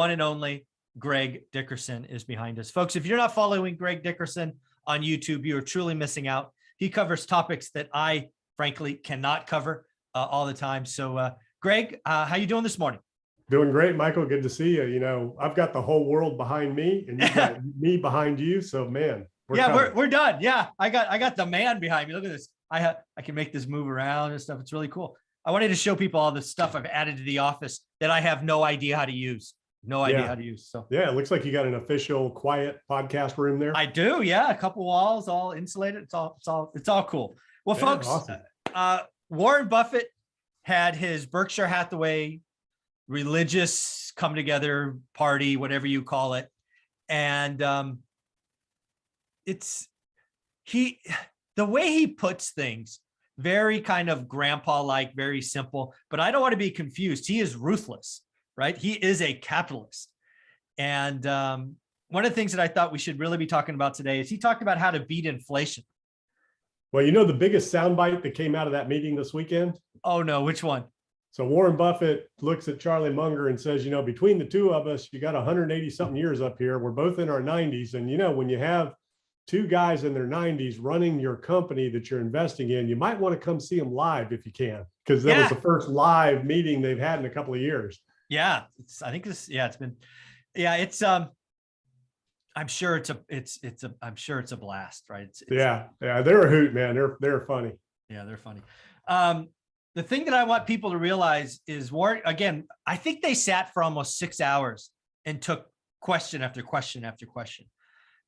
one and only Greg Dickerson is behind us. Folks, if you're not following Greg Dickerson on YouTube, you are truly missing out. He covers topics that I, frankly, cannot cover all the time. So, Greg, how you doing this morning? Doing great, Michael. Good to see you. You know, I've got the whole world behind me, and you've got me behind you. So, man, we're done. Yeah, I got the man behind me. Look at this. I can make this move around and stuff. It's really cool. I wanted to show people all the stuff I've added to the office that I have no idea how to use. No idea how to use. So yeah, it looks like you got an official quiet podcast room there. I do. Yeah, a couple walls, all insulated. It's all cool. Well, yeah, folks, awesome. Warren Buffett had his Berkshire Hathaway religious come together party, whatever you call it, and the way he puts things, very kind of grandpa-like, very simple, but I don't want to be confused. He is ruthless, right? He is a capitalist. And one of the things that I thought we should really be talking about today is he talked about how to beat inflation. Well, you know, the biggest soundbite that came out of that meeting this weekend? Oh no, which one? So Warren Buffett looks at Charlie Munger and says, you know, between the two of us, you got 180 something years up here. We're both in our 90s. And, you know, when you have two guys in their 90s running your company that you're investing in, you might want to come see them live if you can, because that was the first live meeting they've had in a couple of years. Yeah, I'm sure it's a blast, right? Yeah, they're a hoot, man. They're funny. Yeah, they're funny. The thing that I want people to realize is Warren, again, I think they sat for almost 6 hours and took question after question after question.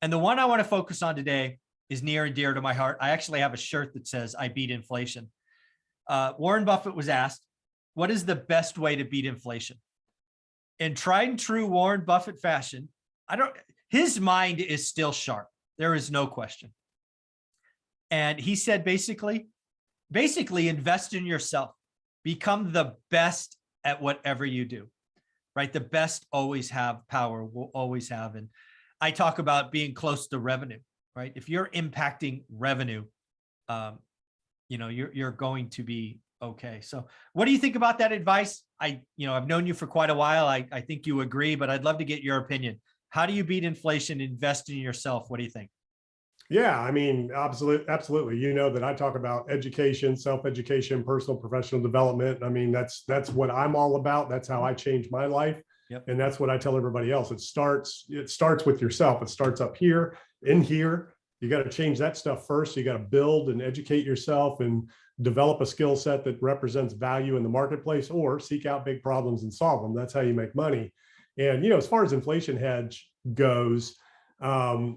And the one I want to focus on today is near and dear to my heart. I actually have a shirt that says, I beat inflation. Warren Buffett was asked, what is the best way to beat inflation? In tried and true Warren Buffett fashion, his mind is still sharp. There is no question. And he said, basically invest in yourself, become the best at whatever you do, right? The best always have power, will always have. And I talk about being close to revenue, right? If you're impacting revenue, you're going to be okay. So what do you think about that advice? I've known you for quite a while. I think you agree, but I'd love to get your opinion. How do you beat inflation? Invest in yourself. What do you think? Yeah, I mean, absolutely. You know that I talk about education, self-education, personal, professional development. I mean, that's what I'm all about. That's how I changed my life. Yep. And that's what I tell everybody else. It starts with yourself. It starts up here, in here. You got to change that stuff first. You got to build and educate yourself and develop a skill set that represents value in the marketplace, or seek out big problems and solve them. That's how you make money. And, as far as inflation hedge goes, I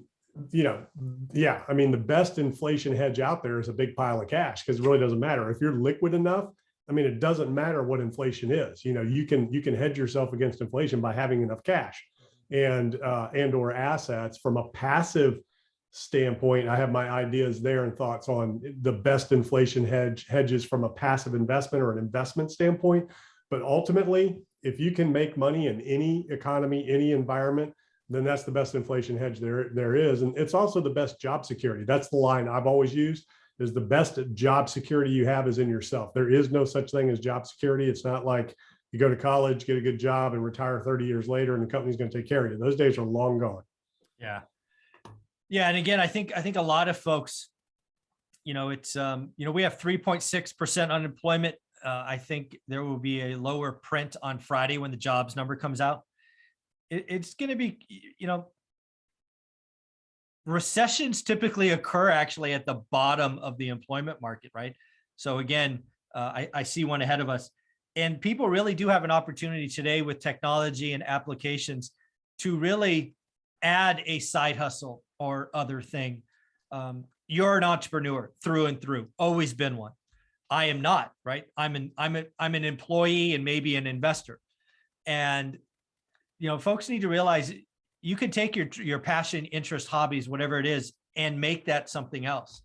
mean, the best inflation hedge out there is a big pile of cash, because it really doesn't matter. If you're liquid enough, I mean, it doesn't matter what inflation is. You can hedge yourself against inflation by having enough cash and or assets. From a passive standpoint, I have my ideas there and thoughts on the best inflation hedges from a passive investment or an investment standpoint. But ultimately, if you can make money in any economy, any environment, then that's the best inflation hedge there is. And it's also the best job security. That's the line I've always used, is the best job security you have is in yourself. There is no such thing as job security. It's not like you go to college, get a good job, and retire 30 years later, and the company's going to take care of you. Those days are long gone. Yeah. Yeah. And again, I think a lot of folks, we have 3.6% unemployment. I think there will be a lower print on Friday when the jobs number comes out. It's going to be, recessions typically occur actually at the bottom of the employment market, right? So again, I see one ahead of us, and people really do have an opportunity today with technology and applications to really add a side hustle or other thing. You're an entrepreneur through and through, always been one. I am not, right? I'm an employee and maybe an investor. And folks need to realize you can take your passion, interest, hobbies, whatever it is, and make that something else.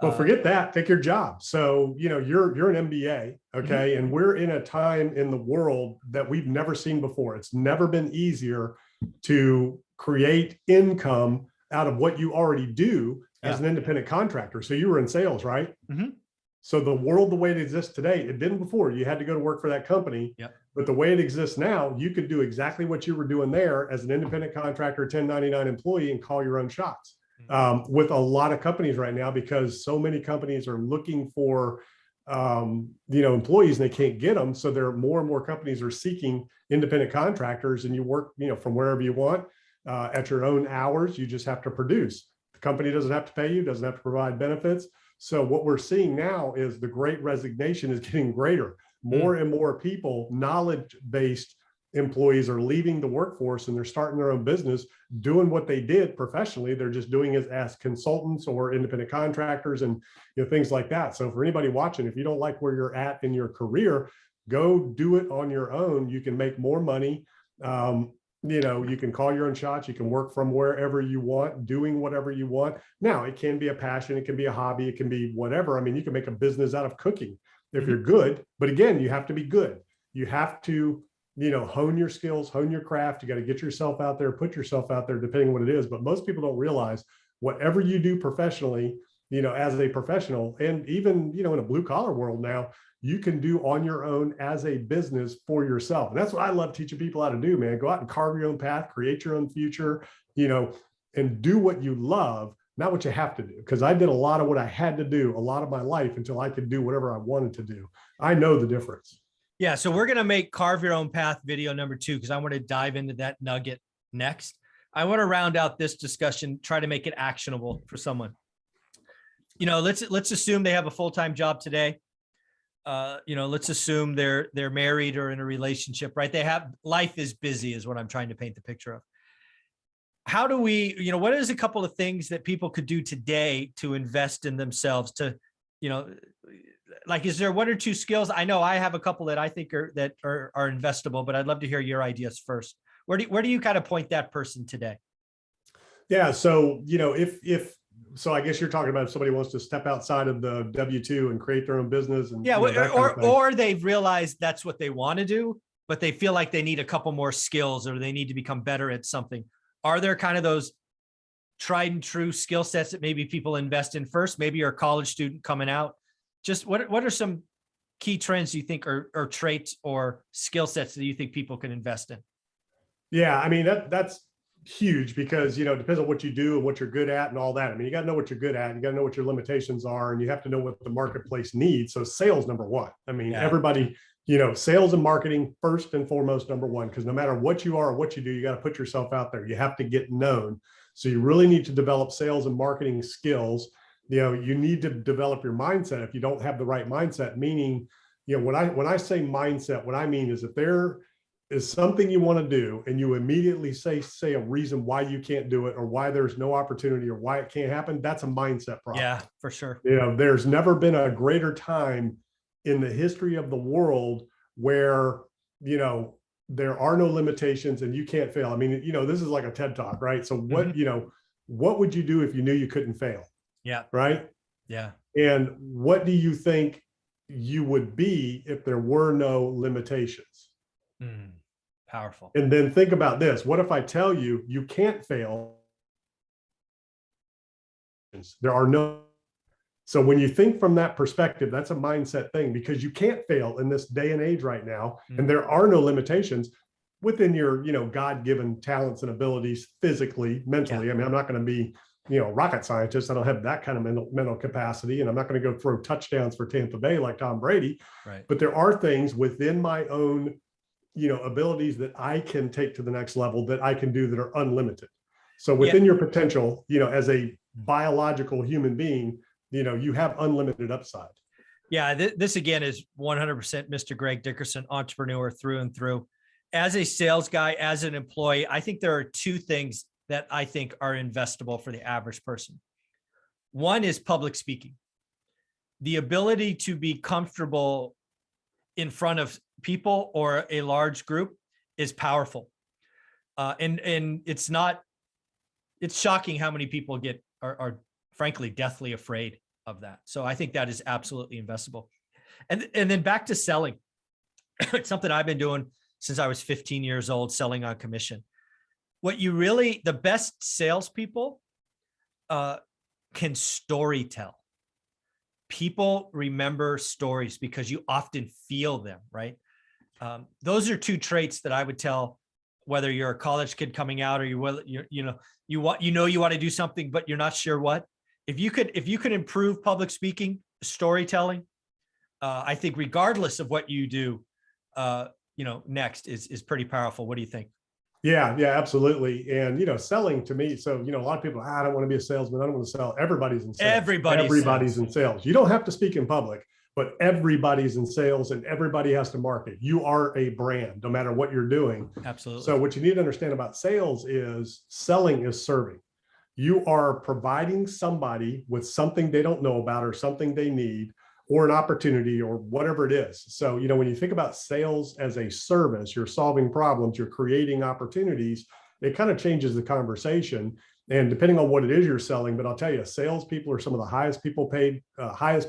Well, forget that. Take your job. So, you're an MBA, okay? Mm-hmm. And we're in a time in the world that we've never seen before. It's never been easier to create income out of what you already do as an independent contractor. So you were in sales, right? Mm-hmm. So the world, the way it exists today, it didn't before. You had to go to work for that company. Yep. But the way it exists now, you could do exactly what you were doing there as an independent contractor, 1099 employee, and call your own shots. With a lot of companies right now, because so many companies are looking for employees and they can't get them. So there are more and more companies are seeking independent contractors, and you work, from wherever you want at your own hours. You just have to produce. The company doesn't have to pay you, doesn't have to provide benefits. So what we're seeing now is the great resignation is getting greater. More and more people, knowledge-based employees, are leaving the workforce and they're starting their own business, doing what they did professionally. They're just doing it as consultants or independent contractors and things like that. So for anybody watching, if you don't like where you're at in your career, go do it on your own. You can make more money. You can call your own shots. You can work from wherever you want, doing whatever you want. Now, it can be a passion. It can be a hobby. It can be whatever. I mean, you can make a business out of cooking if you're good. But again, you have to be good. You have to, hone your skills, hone your craft. You got to get yourself out there, put yourself out there, depending on what it is. But most people don't realize whatever you do professionally, as a professional, and even, in a blue collar world now, you can do on your own as a business for yourself. And that's what I love teaching people how to do, man. Go out and carve your own path, create your own future, and do what you love, not what you have to do. Because I did a lot of what I had to do a lot of my life until I could do whatever I wanted to do. I know the difference. Yeah. So we're going to make Carve Your Own Path video number 2, because I want to dive into that nugget next. I want to round out this discussion, try to make it actionable for someone. Let's assume they have a full-time job today. Let's assume they're married or in a relationship, right? Life is busy is what I'm trying to paint the picture of. How do we, what is a couple of things that people could do today to invest in themselves to, is there 1 or 2 skills? I know I have a couple that I think are investable, but I'd love to hear your ideas first. Where do you kind of point that person today? Yeah. So, so I guess you're talking about if somebody wants to step outside of the W-2 and create their own business. And or they've realized that's what they want to do, but they feel like they need a couple more skills or they need to become better at something. Are there kind of those tried and true skill sets that maybe people invest in first? Maybe you're a college student coming out. Just what are some key trends you think or traits or skill sets that you think people can invest in? Yeah, I mean, that's huge because, it depends on what you do and what you're good at and all that. I mean, you got to know what you're good at. You got to know what your limitations are, and you have to know what the marketplace needs. So sales, number 1. I mean, everybody, sales and marketing first and foremost, number 1, because no matter what you are or what you do, you got to put yourself out there. You have to get known. So you really need to develop sales and marketing skills. You need to develop your mindset. If you don't have the right mindset, meaning, when I say mindset, what I mean is if there is something you want to do and you immediately say a reason why you can't do it or why there's no opportunity or why it can't happen, that's a mindset problem. Yeah, for sure. There's never been a greater time in the history of the world where, there are no limitations and you can't fail. I mean, this is like a TED Talk, right? So what would you do if you knew you couldn't fail? Yeah. Right. Yeah. And what do you think you would be if there were no limitations? Powerful. And then think about this. What if I tell you, you can't fail? There are no. So when you think from that perspective, that's a mindset thing, because you can't fail in this day and age right now. And there are no limitations within your, God-given talents and abilities, physically, mentally. I mean, I'm not going to be, rocket scientist. I don't have that kind of mental capacity, and I'm not going to go throw touchdowns for Tampa Bay like Tom Brady. Right. But there are things within my own, abilities that I can take to the next level that I can do that are unlimited. So within your potential, as a biological human being, you have unlimited upside. Yeah. This again is 100% Mr. Greg Dickerson, entrepreneur through and through. As a sales guy, as an employee, I think there are 2 things that I think are investable for the average person. One is public speaking. The ability to be comfortable in front of people or a large group is powerful. And it's shocking how many people are frankly deathly afraid of that. So I think that is absolutely investable. And then back to selling. It's something I've been doing since I was 15 years old, selling on commission. The best salespeople can story tell. people remember stories because you often feel them, right? Those are two traits that I would tell, whether you're a college kid coming out or you want to do something, but you're not sure what. If you could improve public speaking, storytelling, I think regardless of what you do, next is pretty powerful. What do you think? Yeah, absolutely. And, selling to me, so, a lot of people, I don't want to be a salesman. I don't want to sell. Everybody's in sales. Everybody's in sales. You don't have to speak in public, but everybody's in sales and everybody has to market. You are a brand, no matter what you're doing. Absolutely. So what you need to understand about sales is selling is serving. You are providing somebody with something they don't know about or something they need, or an opportunity or whatever it is. So, when you think about sales as a service, you're solving problems, you're creating opportunities, it kind of changes the conversation. And depending on what it is you're selling, but I'll tell you, salespeople are some of the highest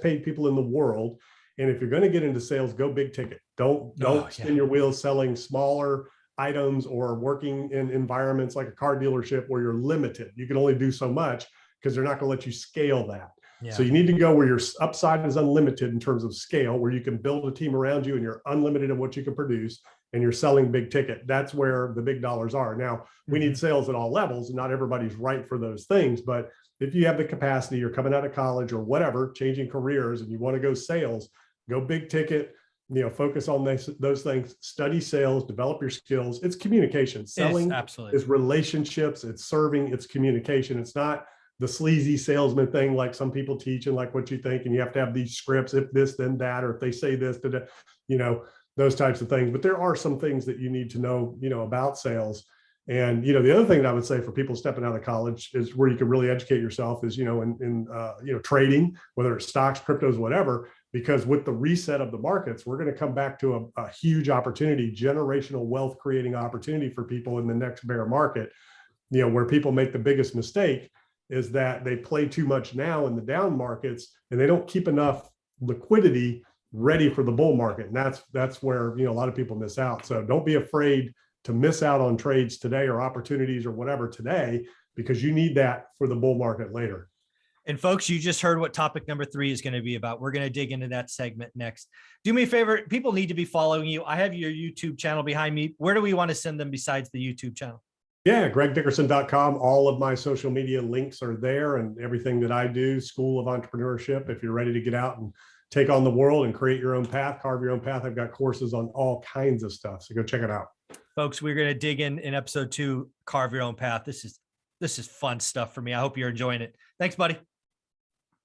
paid people in the world. And if you're going to get into sales, go big ticket. Don't spin your wheels selling smaller items or working in environments like a car dealership where you're limited. You can only do so much because they're not going to let you scale that. Yeah. So you need to go where your upside is unlimited in terms of scale, where you can build a team around you and you're unlimited in what you can produce and you're selling big ticket. That's where the big dollars are. Now, we need sales at all levels. Not everybody's right for those things, but if you have the capacity, you're coming out of college or whatever, changing careers, and you want to go sales, go big ticket, focus on those things, study sales, develop your skills. It's communication. Selling is relationships, it's serving, it's communication. It's not the sleazy salesman thing like some people teach and like what you think, and you have to have these scripts, if this, then that, or if they say this, those types of things. But there are some things that you need to know, about sales. And, the other thing that I would say for people stepping out of college is where you can really educate yourself is, in trading, whether it's stocks, cryptos, whatever, because with the reset of the markets, we're going to come back to a huge opportunity, generational wealth creating opportunity for people in the next bear market, where people make the biggest mistake is that they play too much now in the down markets and they don't keep enough liquidity ready for the bull market. And that's where, a lot of people miss out. So don't be afraid to miss out on trades today or opportunities or whatever today, because you need that for the bull market later. And folks, you just heard what topic number 3 is going to be about. We're going to dig into that segment next. Do me a favor. People need to be following you. I have your YouTube channel behind me. Where do we want to send them besides the YouTube channel? Yeah, gregdickerson.com. All of my social media links are there and everything that I do, School of Entrepreneurship. If you're ready to get out and take on the world and create your own path, carve your own path, I've got courses on all kinds of stuff. So go check it out. Folks, we're going to dig in episode 2, carve your own path. This is fun stuff for me. I hope you're enjoying it. Thanks, buddy.